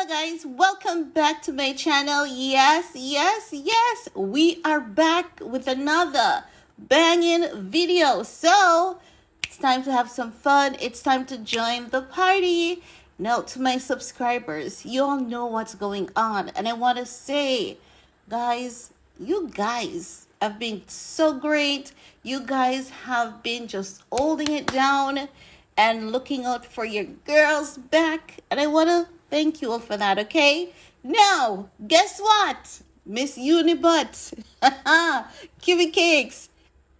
guys, welcome back to my channel. Yes, we are back with another banging video. So it's time to have some fun. It's time to join the party. Now, to my subscribers, you all know what's going on, and I want to say, guys, you guys have been so great. You guys have been just holding it down and looking out for your girls back, and I want to thank you all for that. Okay, now guess what, Miss Unibutt, Kimmy Cakes,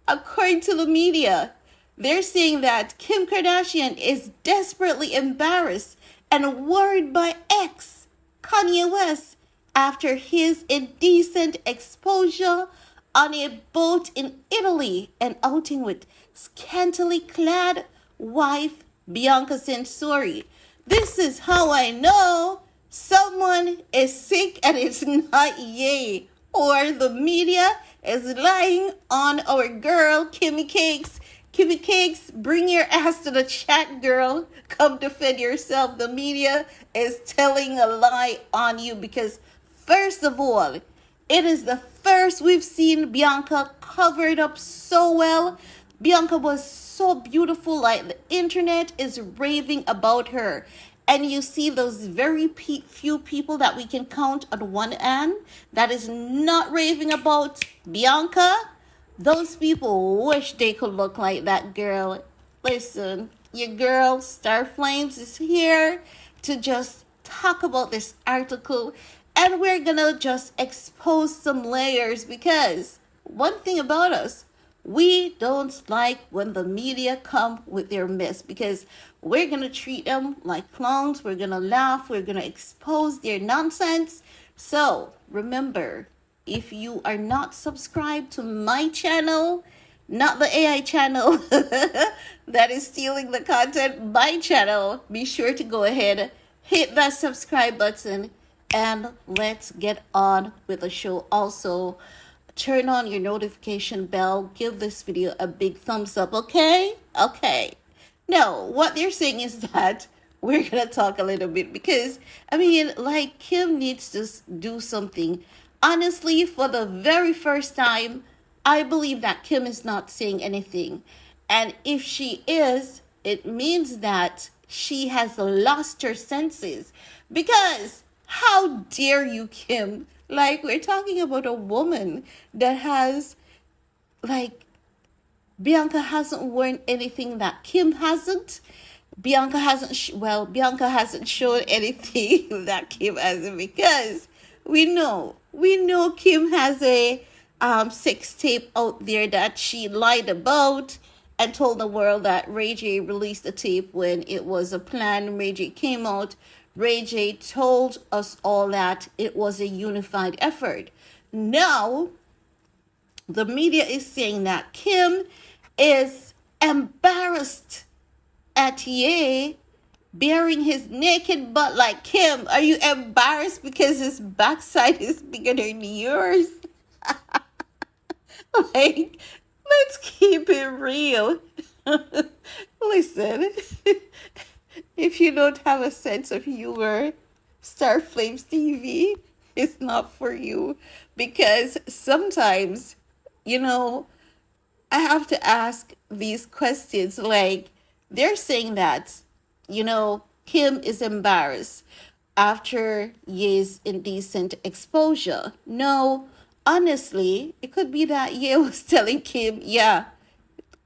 according to the media, they're saying that Kim Kardashian is desperately embarrassed and worried by ex Kanye West after his indecent exposure on a boat in Italy and outing with scantily clad wife Bianca Sensori. This is how I know someone is sick and it's not Ye, or the media is lying on our girl Kimmy Cakes. Kimmy Cakes, bring your ass to the chat, girl. Come defend yourself. The media is telling a lie on you because, first of all, it is the first we've seen Bianca covered up so well. Bianca was so beautiful, like the internet is raving about her. And you see those very few people that we can count on one hand that is not raving about Bianca. Those people wish they could look like that girl. Listen, your girl Star Flames is here to just talk about this article, and we're gonna just expose some layers, because one thing about us, we don't like when the media come with their mess, because we're going to treat them like clowns. We're going to laugh. We're going to expose their nonsense. So remember, if you are not subscribed to my channel, not the AI channel that is stealing the content, my channel, be sure to go ahead, hit that subscribe button, and let's get on with the show. Also, turn on your notification bell. Give this video a big thumbs up, okay? Okay. Now, what they're saying is that we're going to talk a little bit because, I mean, like, Kim needs to do something. Honestly, for the very first time, I believe that Kim is not saying anything. And if she is, it means that she has lost her senses. Because how dare you, Kim? Like, we're talking about a woman that has, like, Bianca hasn't worn anything that Kim hasn't. Bianca hasn't shown anything that Kim hasn't, because we know Kim has a sex tape out there that she lied about and told the world that Ray J released the tape when it was a plan. Ray J came out. Ray J told us all that it was a unified effort. Now, the media is saying that Kim is embarrassed at Ye bearing his naked butt. Like, Kim, are you embarrassed because his backside is bigger than yours? Like, let's keep it real. Listen, if you don't have a sense of humor, Star Flames TV is not for you, because sometimes, I have to ask these questions. Like, they're saying that, Kim is embarrassed after Ye's indecent exposure. No, honestly, it could be that Ye was telling Kim, yeah,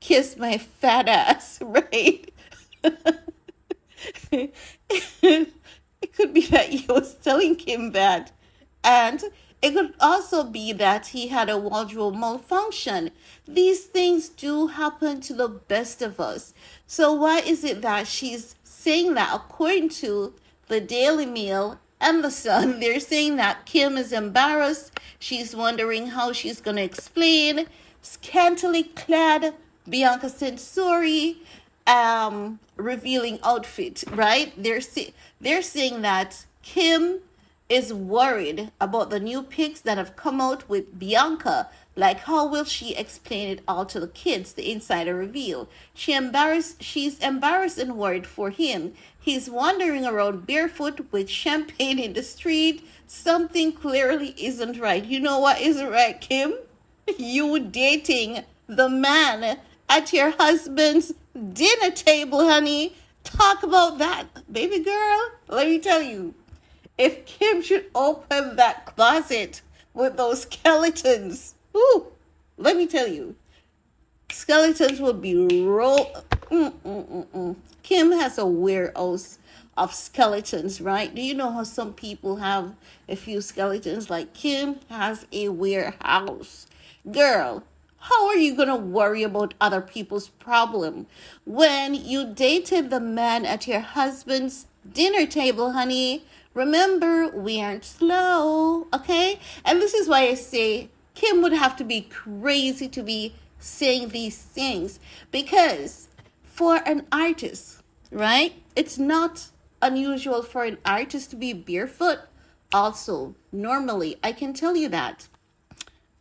kiss my fat ass, right? It could be that he was telling Kim that. And it could also be that he had a wardrobe malfunction. These things do happen to the best of us. So why is it that she's saying that? According to the Daily Mail and the Sun, they're saying that Kim is embarrassed. She's wondering how she's going to explain scantily clad Bianca Sensori revealing outfit, right? They're saying that Kim is worried about the new pics that have come out with Bianca Like, how will she explain it all to the kids? The insider reveal. She's embarrassed and worried for him. He's wandering around barefoot with champagne in the street. Something clearly isn't right. You know what isn't right, Kim? You dating the man at your husband's dinner table, honey. Talk about that. Baby girl, let me tell you, if Kim should open that closet with those skeletons, ooh, let me tell you, skeletons will be Kim has a warehouse of skeletons, right? Do you know how some people have a few skeletons? Like Kim has a warehouse. Girl, how are you going to worry about other people's problem when you dated the man at your husband's dinner table, honey? Remember, we aren't slow, okay? And this is why I say Kim would have to be crazy to be saying these things, because for an artist, right? It's not unusual for an artist to be barefoot. Also, normally, I can tell you that.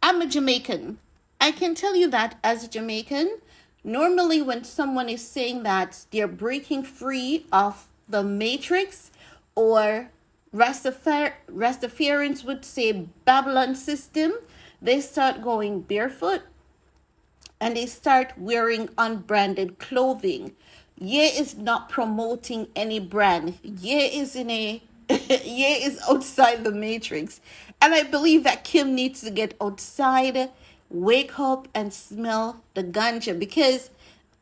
I'm a Jamaican. I can tell you that as a Jamaican, normally when someone is saying that they're breaking free of the matrix, or Rastafarians would say Babylon system, they start going barefoot and they start wearing unbranded clothing. Ye is not promoting any brand. Ye is in a Ye is outside the matrix. And I believe that Kim needs to get outside, wake up and smell the ganja, because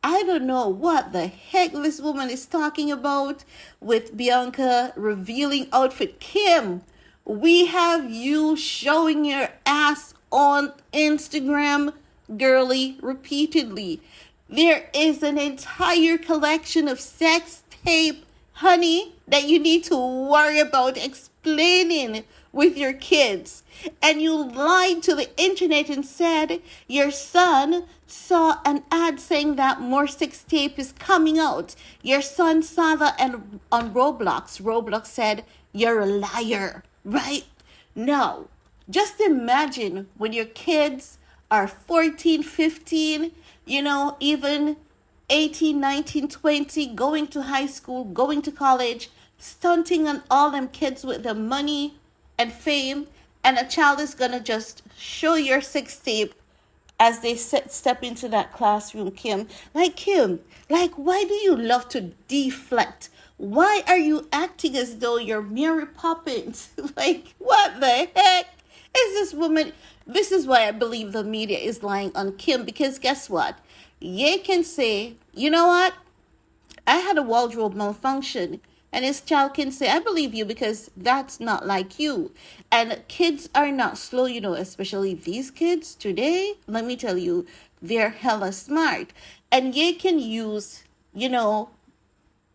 I don't know what the heck this woman is talking about with Bianca revealing outfit. Kim, we have you showing your ass on Instagram, girly, repeatedly. There is an entire collection of sex tape, honey, that you need to worry about explaining with your kids. And you lied to the internet and said your son saw an ad saying that more sex tape is coming out. Your son saw that and on Roblox. Roblox said you're a liar, right? No. Just imagine when your kids are 14, 15, even 18, 19, 20, going to high school, going to college, stunting on all them kids with the money and fame, and a child is gonna just show your sex tape as they step into that classroom. Kim, why do you love to deflect? Why are you acting as though you're Mary Poppins? Like, what the heck is this woman? This is why I believe the media is lying on Kim, because guess what? Ye can say, you know what? I had a wardrobe malfunction. And his child can say, I believe you, because that's not like you. And kids are not slow, especially these kids today. Let me tell you, they're hella smart. And ye can use,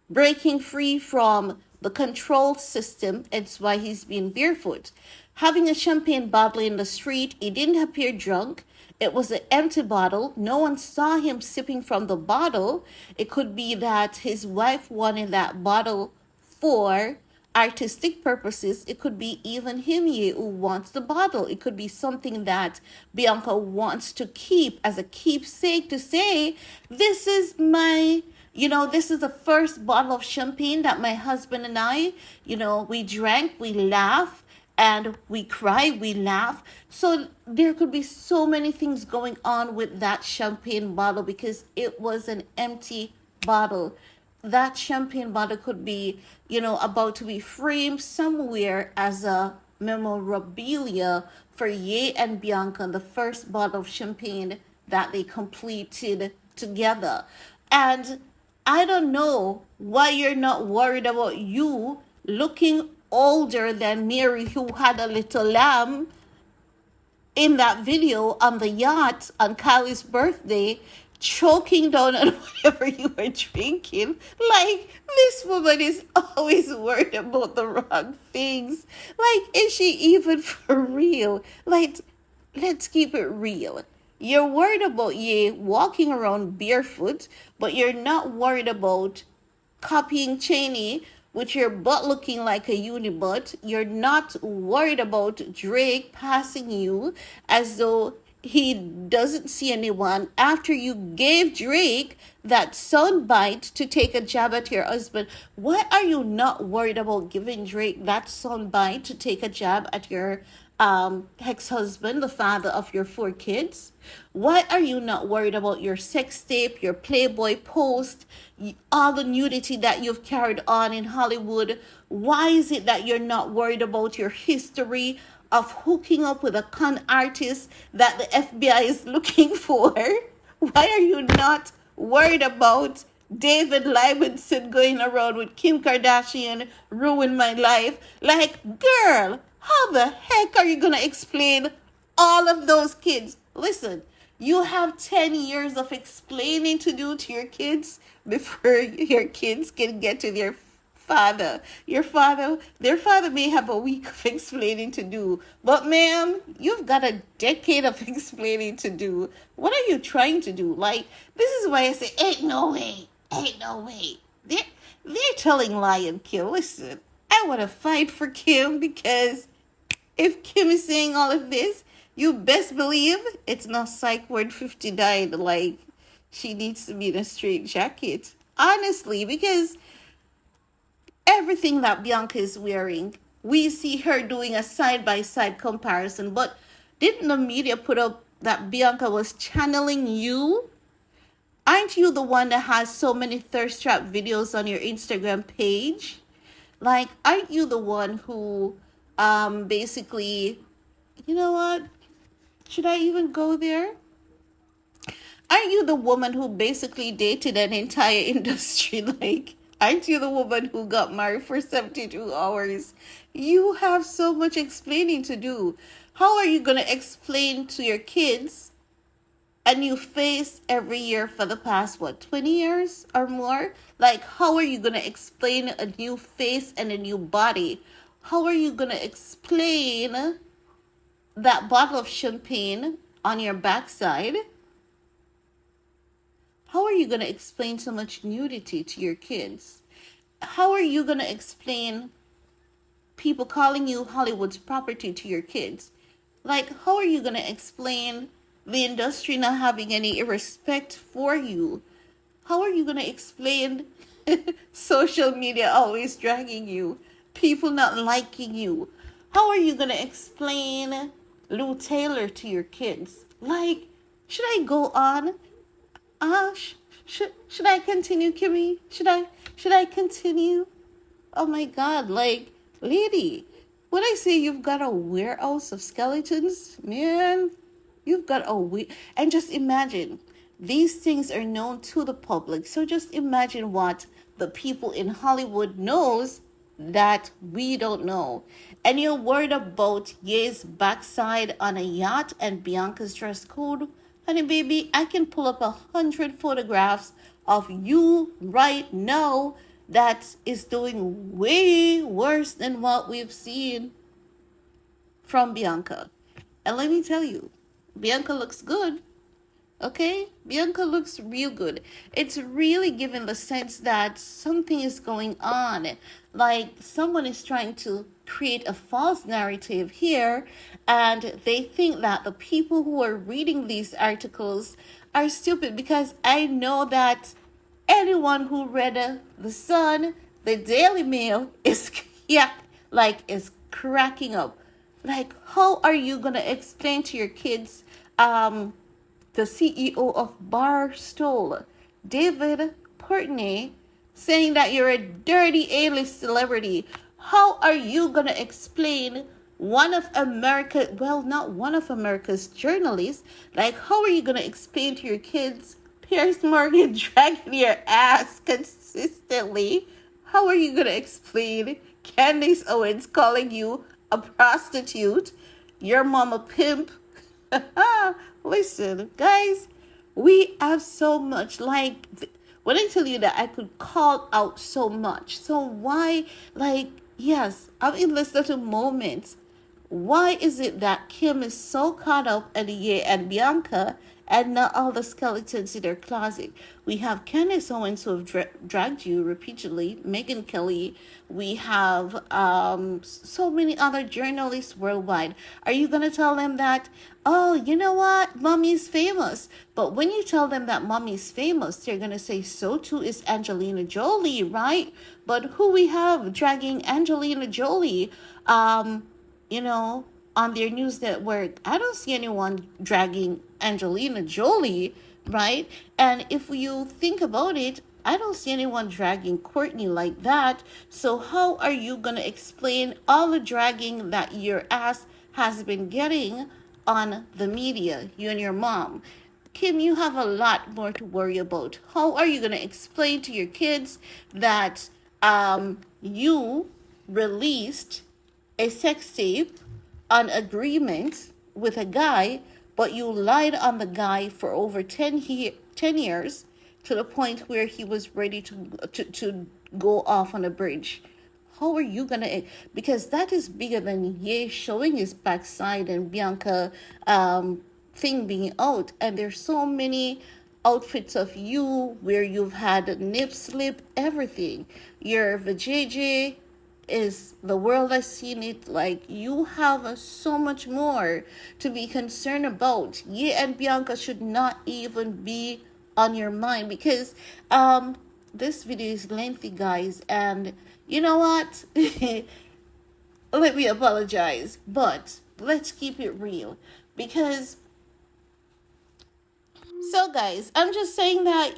breaking free from the control system. It's why he's been barefoot. Having a champagne bottle in the street, he didn't appear drunk. It was an empty bottle. No one saw him sipping from the bottle. It could be that his wife wanted that bottle for artistic purposes. It could be even him who wants the bottle. It could be something that Bianca wants to keep as a keepsake, to say, this is my, this is the first bottle of champagne that my husband and I, we drank, we laughed, and we cry, we laugh. So there could be so many things going on with that champagne bottle, because it was an empty bottle. That champagne bottle could be, about to be framed somewhere as a memorabilia for Ye and Bianca, the first bottle of champagne that they completed together. And I don't know why you're not worried about you looking older than Mary, who had a little lamb in that video on the yacht on Kylie's birthday, choking down on whatever you were drinking. Like, this woman is always worried about the wrong things. Like, is she even for real? Like, let's keep it real. You're worried about Ye walking around barefoot, but you're not worried about copying Cheney with your butt looking like a unibutt. You're not worried about Drake passing you as though he doesn't see anyone after you gave Drake that soundbite to take a jab at your husband. Why are you not worried about giving Drake that soundbite to take a jab at your ex-husband, the father of your 4 kids? Why are you not worried about your sex tape, your Playboy post, all the nudity that you've carried on in Hollywood? Why is it that you're not worried about your history of hooking up with a con artist that the FBI is looking for? Why are you not worried about David Libenson going around with Kim Kardashian, ruin my life? Like, girl, how the heck are you going to explain all of those kids? Listen, you have 10 years of explaining to do to your kids before your kids can get to their father. Their father may have a week of explaining to do, but ma'am, you've got a decade of explaining to do. What are you trying to do? Like, this is why I say, ain't no way. They're telling Lion Kim, listen, I want to fight for Kim, because if Kim is saying all of this, you best believe it's not psych word 59. Like, she needs to be in a straight jacket. Honestly, because everything that Bianca is wearing, we see her doing a side-by-side comparison. But didn't the media put up that Bianca was channeling you? Aren't you the one that has so many thirst trap videos on your Instagram page? Like, aren't you the one who basically, you know what? Should I even go there? Aren't you the woman who basically dated an entire industry? Like, aren't you the woman who got married for 72 hours? You have so much explaining to do. How are you going to explain to your kids a new face every year for the past, 20 years or more? Like, how are you going to explain a new face and a new body? How are you going to explain that bottle of champagne on your backside? How are you going to explain so much nudity to your kids? How are you going to explain people calling you Hollywood's property to your kids? Like, how are you going to explain the industry not having any respect for you? How are you going to explain social media always dragging you? People not liking you? How are you going to explain Lou Taylor to your kids? Like, should I go on? Should I continue, Kimmy? Should I continue? Oh my God, like, lady, when I say you've got a warehouse of skeletons, man, you've got and just imagine, these things are known to the public. So just imagine what the people in Hollywood knows that we don't know. And you're worried about Ye's backside on a yacht and Bianca's dress code? Honey baby, I can pull up 100 photographs of you right now that is doing way worse than what we've seen from Bianca. And let me tell you, Bianca looks good. Okay? Bianca looks real good. It's really giving the sense that something is going on. Like someone is trying to create a false narrative here, and they think that the people who are reading these articles are stupid, because I know that anyone who read The Sun, the Daily Mail is is cracking up. Like, how are you gonna explain to your kids the CEO of Barstool, David Portnoy, saying that you're a dirty A-list celebrity? How are you going to explain one of not one of America's journalists? Like, how are you going to explain to your kids Piers Morgan dragging your ass consistently? How are you going to explain Candace Owens calling you a prostitute, your mom a pimp? Listen, guys, we have so much. Like, when I tell you that I could call out so much, so why, like, yes, I'm in this little moment Why is it that Kim is so caught up in Ye and Bianca and not all the skeletons in their closet? We have Candace Owens who have dragged you repeatedly, Megan Kelly. We have so many other journalists worldwide. Are you going to tell them that, oh, you know what, mommy's famous? But when you tell them that mommy's famous, they're going to say, so too is Angelina Jolie, right? But who we have dragging Angelina Jolie? You know, on their news network, I don't see anyone dragging Angelina Jolie, right? And if you think about it, I don't see anyone dragging Courtney like that. So how are you going to explain all the dragging that your ass has been getting on the media, you and your mom? Kim, you have a lot more to worry about. How are you going to explain to your kids that you released a sex tape on agreement with a guy, but you lied on the guy for over 10 years to the point where he was ready to go off on a bridge? How are you gonna? Because that is bigger than Ye showing his backside and Bianca thing being out. And there's so many outfits of you where you've had a nip slip, everything. Your vajayjay is the world has seen it. Like, you have so much more to be concerned about. Ye and Bianca should not even be on your mind, because this video is lengthy, guys, and you know what? Let me apologize, but let's keep it real. Because, so guys, I'm just saying that,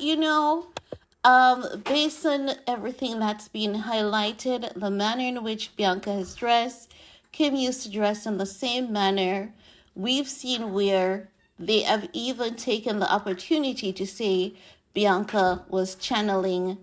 based on everything that's been highlighted, the manner in which Bianca has dressed, Kim used to dress in the same manner. We've seen where they have even taken the opportunity to say Bianca was channeling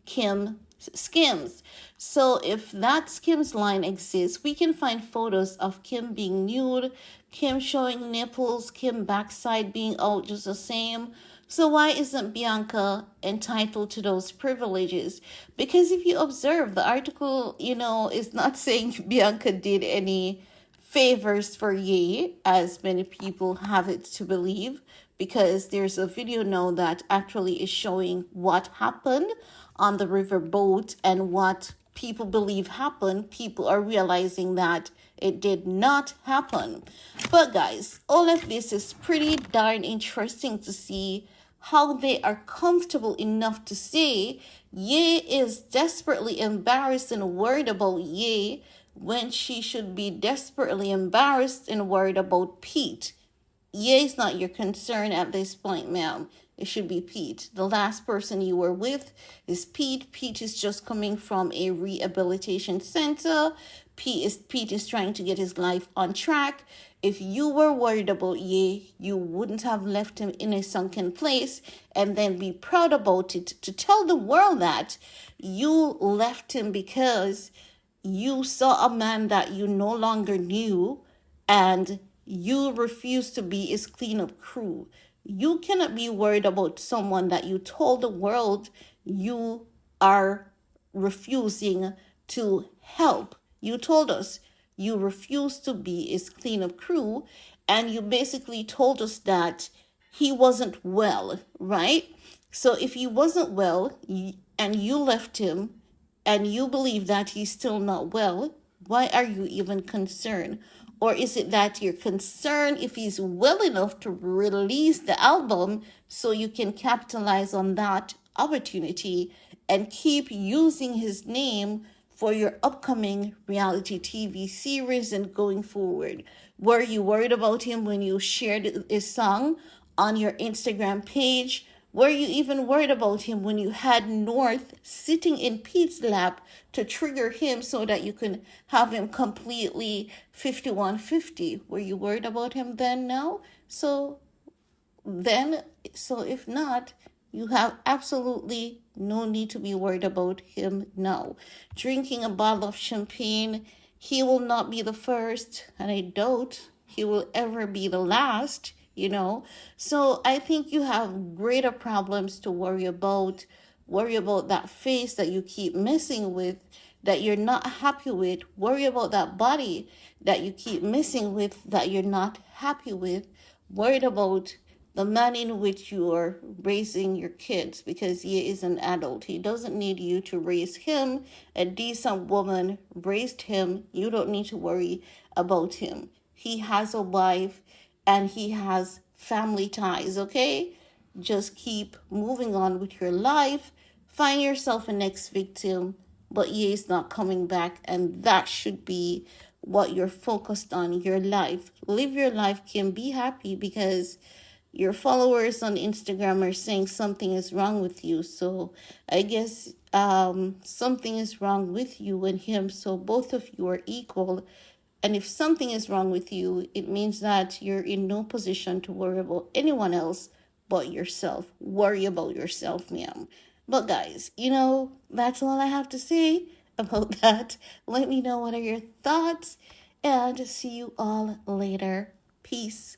Kim Skims. So if that Skims line exists, we can find photos of Kim being nude, Kim showing nipples, Kim backside being out just the same. So why isn't Bianca entitled to those privileges? Because if you observe, the article, is not saying Bianca did any favors for Ye, as many people have it to believe, because there's a video now that actually is showing what happened on the river boat and what people believe happened. People are realizing that it did not happen. But guys, all of this is pretty darn interesting to see how they are comfortable enough to say Ye is desperately embarrassed and worried about Ye when she should be desperately embarrassed and worried about Pete. Ye is not your concern at this point, ma'am. It should be Pete. The last person you were with is Pete. Pete is just coming from a rehabilitation center. Pete is trying to get his life on track. If you were worried about Ye, you wouldn't have left him in a sunken place and then be proud about it to tell the world that you left him because you saw a man that you no longer knew and you refuse to be his cleanup crew. You cannot be worried about someone that you told the world you are refusing to help. You told us you refused to be his cleanup crew, and you basically told us that he wasn't well, right? So if he wasn't well and you left him and you believe that he's still not well, why are you even concerned? Or is it that you're concerned if he's well enough to release the album so you can capitalize on that opportunity and keep using his name for your upcoming reality TV series and going forward? Were you worried about him when you shared his song on your Instagram page? Were you even worried about him when you had North sitting in Pete's lap to trigger him so that you can have him completely 5150? Were you worried about him then? No? So if not, you have absolutely no need to be worried about him now. Drinking a bottle of champagne, he will not be the first, and I doubt he will ever be the last. So I think you have greater problems to worry about that face that you keep messing with, that you're not happy with. Worry about that body that you keep messing with that you're not happy with. Worried about the man in which you are raising your kids, because he is an adult. He doesn't need you to raise him. A decent woman raised him. You don't need to worry about him. He has a wife and he has family ties, okay? Just keep moving on with your life. Find yourself a next victim, but he is not coming back, and that should be what you're focused on. Your life. Live your life, Kim. Be happy, because your followers on Instagram are saying something is wrong with you. So I guess something is wrong with you and him. So both of you are equal. And if something is wrong with you, it means that you're in no position to worry about anyone else but yourself. Worry about yourself, ma'am. But guys, that's all I have to say about that. Let me know what are your thoughts, and see you all later. Peace.